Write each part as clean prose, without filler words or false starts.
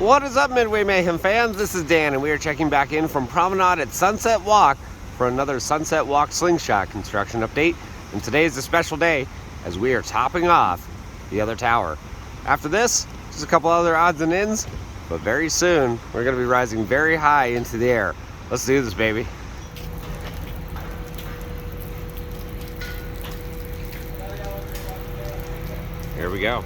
What is up, Midway Mayhem fans? This is Dan, and we are checking back in from Promenade at Sunset Walk for another Sunset Walk Slingshot construction update. And today is a special day as we are topping off the other tower. After this, just a couple other odds and ends, but very soon we're going to be rising very high into the air. Let's do this, baby. Here we go.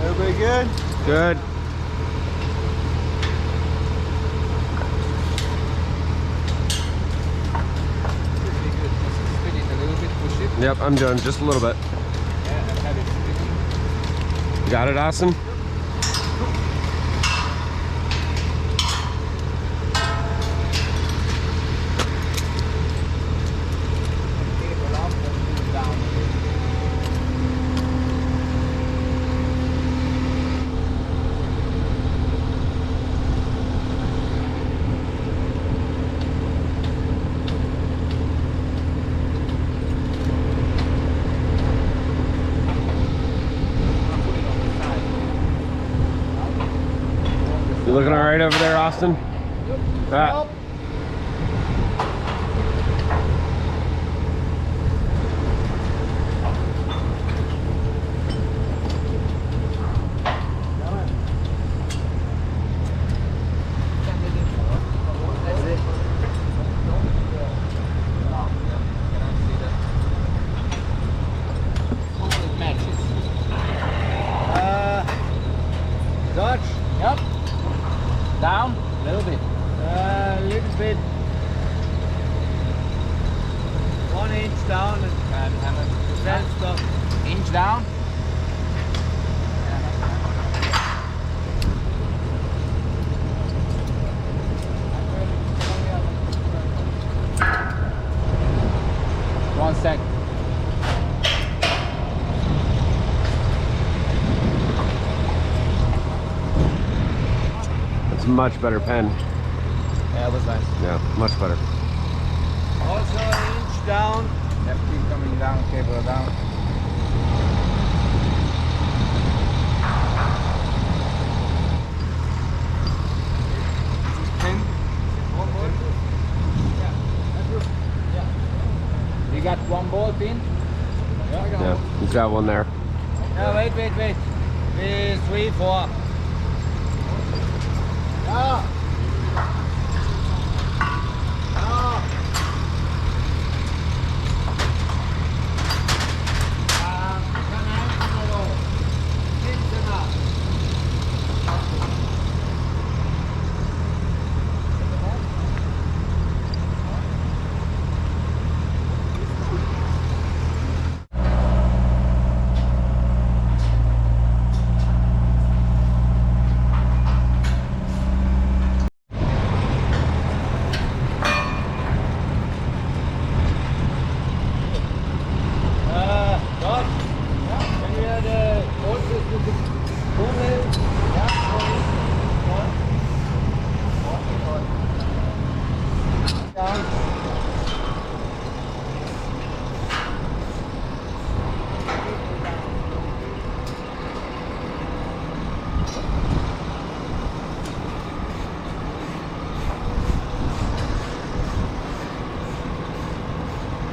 Everybody good? Good. Yep, I'm doing just a little bit. Got it, Austin? You looking all right over there, Austin? Yep. Dodge. Yep. Down a little bit. Little bit. 1 inch down and then stop. Inch down. One sec. Much better pen. Yeah, it was nice. Yeah, much better. Also 1 inch down. Yep, keep coming down, cable down. Pin. You got one ball pin? Yeah, he's got one there. No, wait. 3, 4. Ah.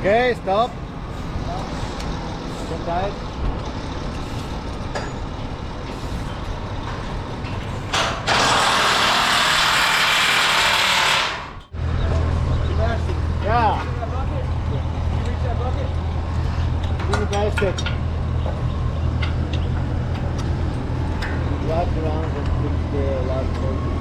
Okay, stop. Sit tight. Yeah. You reach that bucket? Do the basket. Wrap around and put the last one.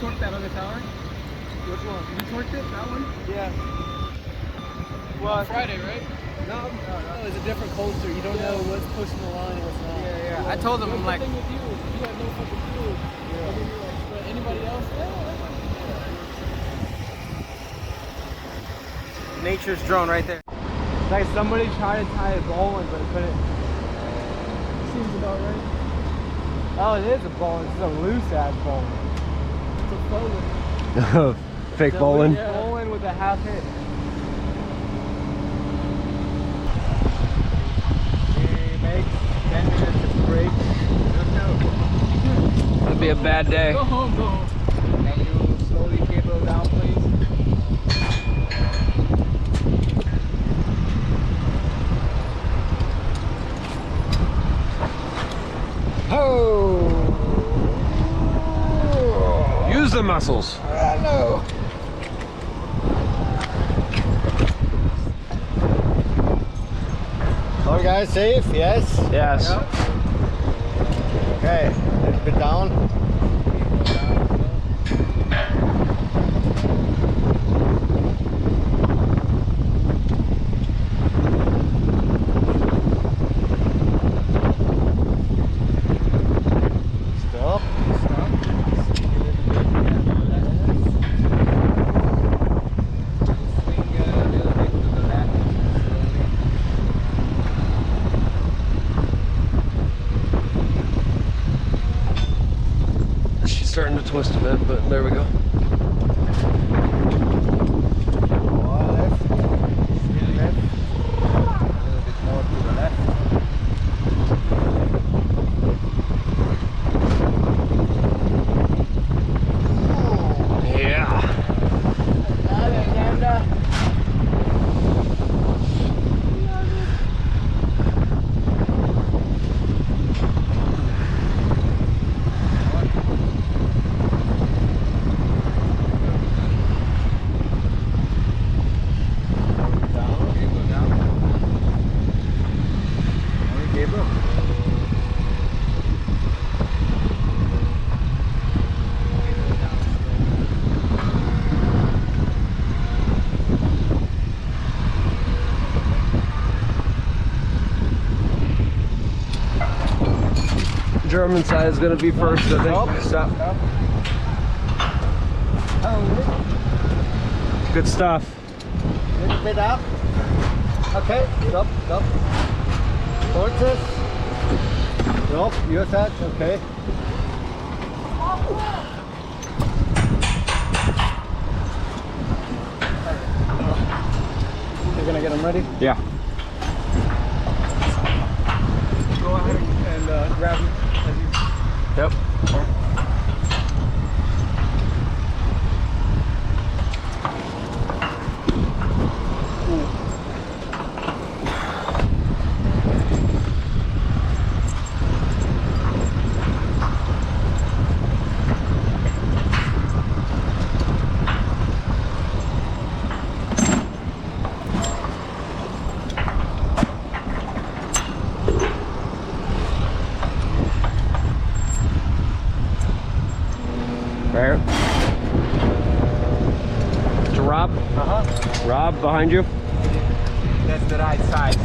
torqued that other tower? Which one? You torqued it? That one? Yeah. Well, Friday, right? No, it's a different culture. You don't know what's pushing the line and what's not. Yeah. I told them, I'm like, The thing with you, you have no fucking clue. Yeah. And then you're like, but anybody else? Nature's drone right there. it's like somebody tried to tie a bowline, but couldn't. Seems about right. Oh, it is a bowline. It's a loose ass bowline. It's a bowling. Fake bowling. Yeah. Bowline with a half hit. 10 minutes of break. That'd be a bad day. Go home, go home. Can you slowly cable down, please? Oh! Use the muscles. Hello. All guys safe? Yes? Yes. Okay, a little bit down. Stop. She's starting to twist a bit, but there we go. More left. Still left. A little bit more to the left. Yeah. German side is going to be first, I think. Stop. Good stuff. Little bit up. Okay, stop, stop. Horses. Stop, your side, okay. You're gonna get them ready? Yeah. Go ahead and grab him as you. Yep. Right. To Rob. Rob, behind you. That's the right side.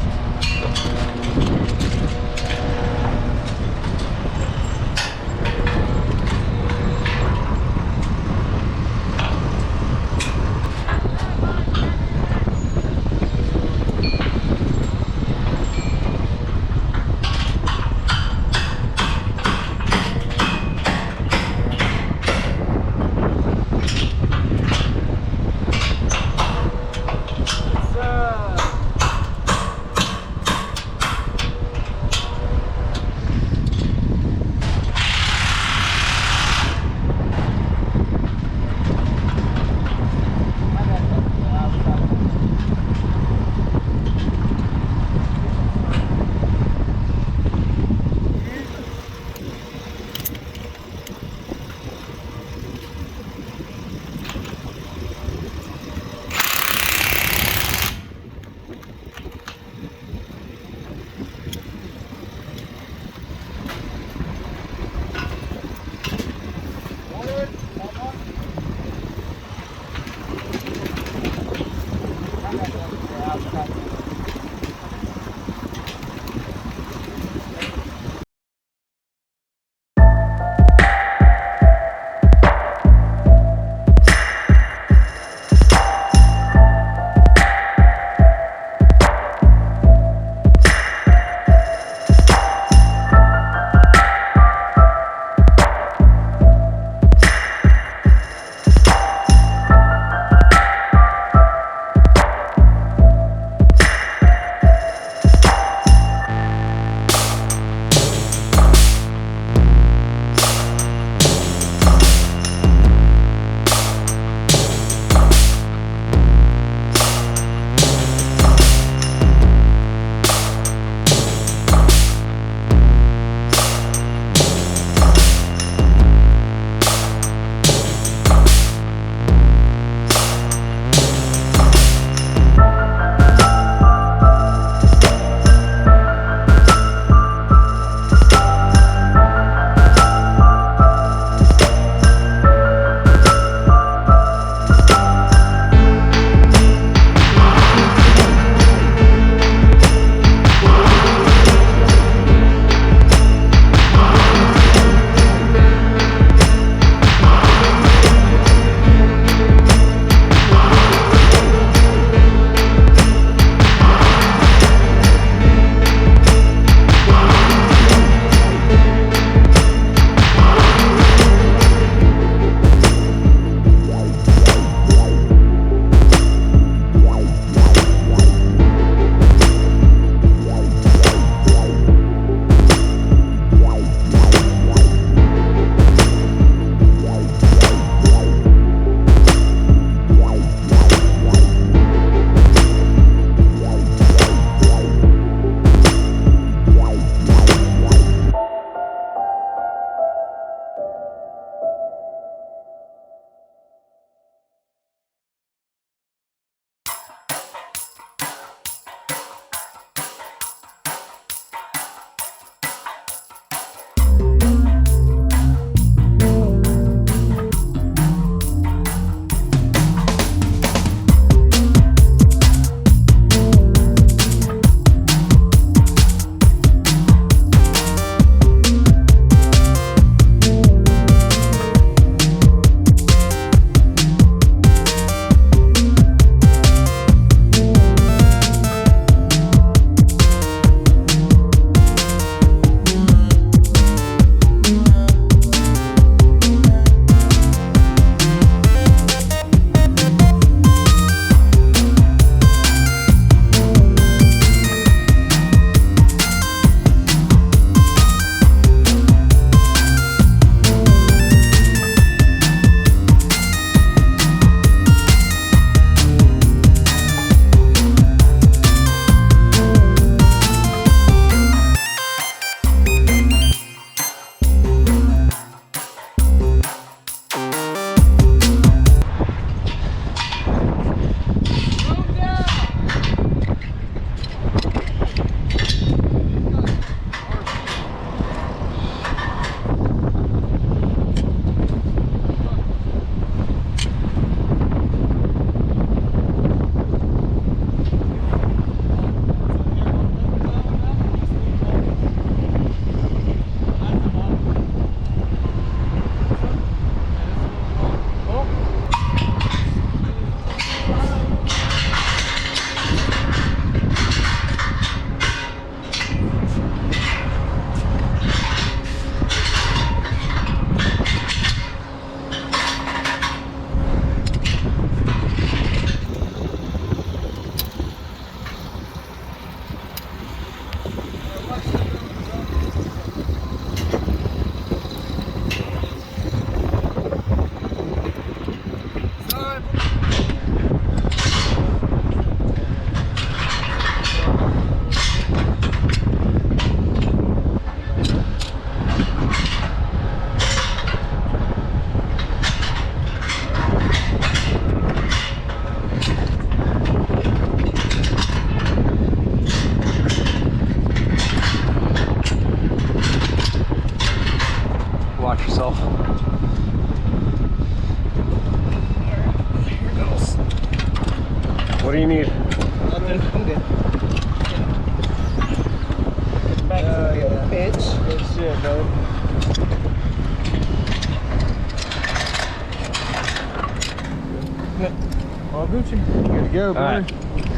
All Gucci. Good to go, brother. right.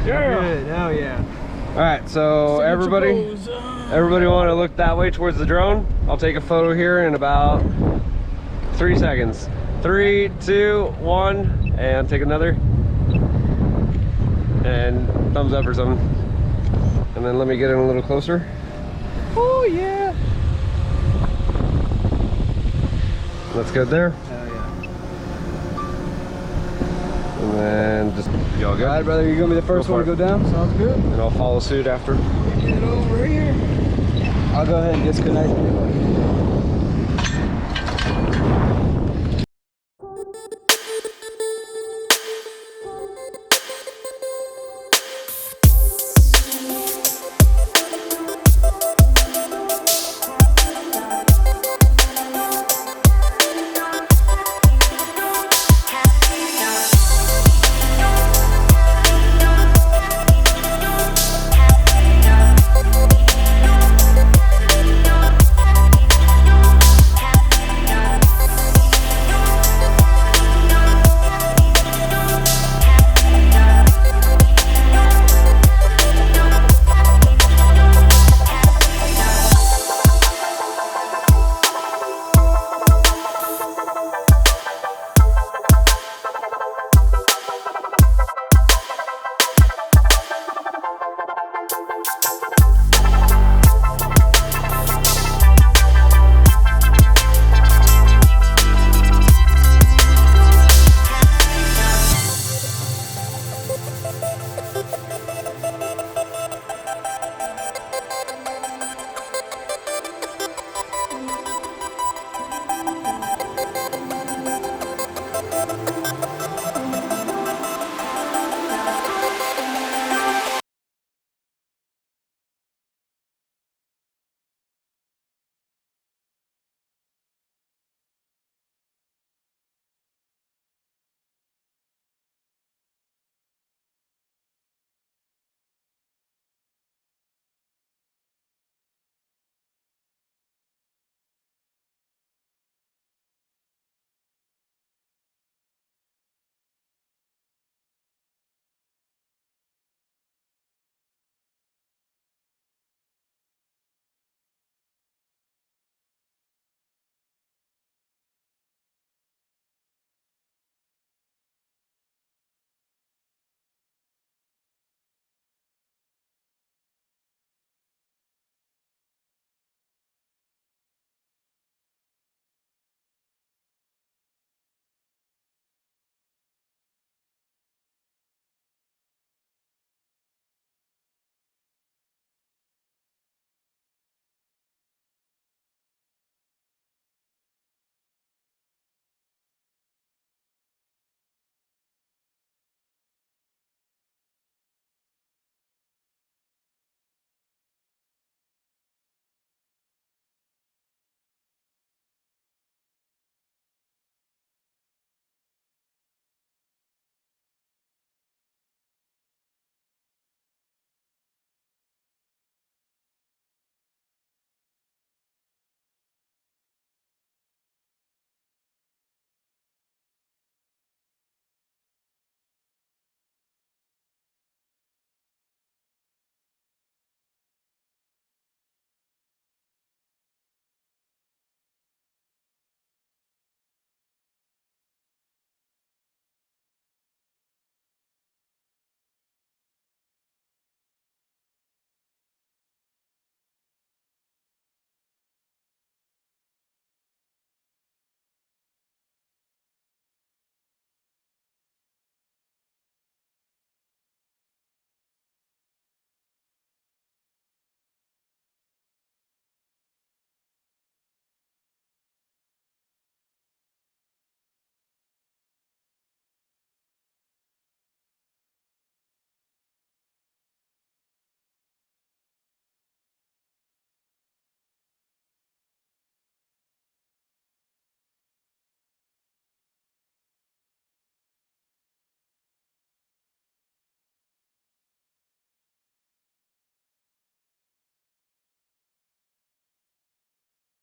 Yeah. Good. Hell yeah. All right, so everybody want to look that way towards the drone. I'll take a photo here in about 3 seconds. 3, 2, 1, and take another. And thumbs up or something. And then let me get in a little closer. Oh yeah. That's good there. Hell yeah. And then just, y'all good? All right, brother, you're gonna be the first one to go down. Sounds good. And I'll follow suit after. Get over here. I'll go ahead and disconnect.